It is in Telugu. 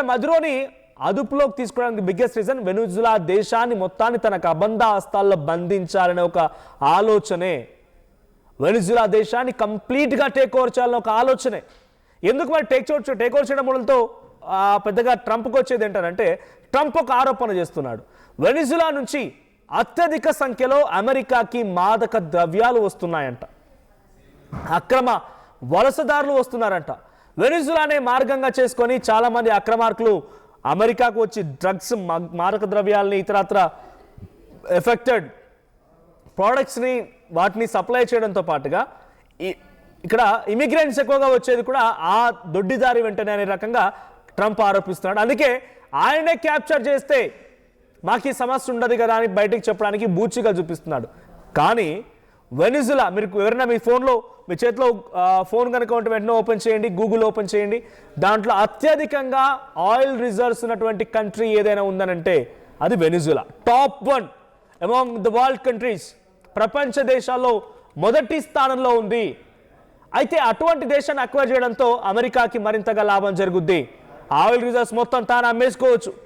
మదురోని అదుపులోకి తీసుకోవడానికి బిగ్గెస్ట్ రీజన్ వెనిజులా దేశాన్ని మొత్తాన్ని తనకు అబంధ హస్తాల్లో బంధించాలనే ఒక ఆలోచనే. వెనిజులా దేశాన్ని కంప్లీట్గా టేక్ ఓవర్ చేయాలని ఒక ఆలోచనే. ఎందుకు మరి టేక్ ఓవర్ చేయడం మూలంతో పెద్దగా ట్రంప్కి వచ్చేది ఏంటంటే, ట్రంప్ ఒక ఆరోపణ చేస్తున్నాడు. వెనిజులా నుంచి అత్యధిక సంఖ్యలో అమెరికాకి మాదక ద్రవ్యాలు వస్తున్నాయంట, అక్రమ వలసదారులు వస్తున్నారంట. వెనిజులానే మార్గంగా చేసుకొని చాలామంది అక్రమార్కులు అమెరికాకు వచ్చి డ్రగ్స్, మాదక ద్రవ్యాలని, ఇతరత్ర ఎఫెక్టెడ్ ప్రోడక్ట్స్ని వాటిని సప్లై చేయడంతో పాటుగా ఇక్కడ ఇమిగ్రెంట్స్ ఎక్కువగా వచ్చేది కూడా ఆ దొడ్డిదారి వెంటనే అనే రకంగా ట్రంప్ ఆరోపిస్తున్నాడు. అందుకే ఆయనే క్యాప్చర్ చేస్తే మాకు ఈ సమస్య ఉండదు కదా అని బయటకు చెప్పడానికి బూచిగా చూపిస్తున్నాడు. కానీ వెనిజులా, మీరు ఎవరైనా మీ ఫోన్లో, మీ చేతిలో ఫోన్ కనుక ఉంటే వెంటనే ఓపెన్ చేయండి, గూగుల్ ఓపెన్ చేయండి. దాంట్లో అత్యధికంగా ఆయిల్ రిజర్వ్స్ ఉన్నటువంటి కంట్రీ ఏదైనా ఉందనంటే అది Venezuela. Top 1 among the world countries, ప్రపంచ దేశాల్లో మొదటి స్థానంలో ఉంది. అయితే అటువంటి దేశాన్ని అక్వైర్ చేయడంతో అమెరికాకి మరింతగా లాభం జరుగుద్ది. ఆయిల్ రిజర్వ్స్ మొత్తం తాను అమ్మేసుకోవచ్చు.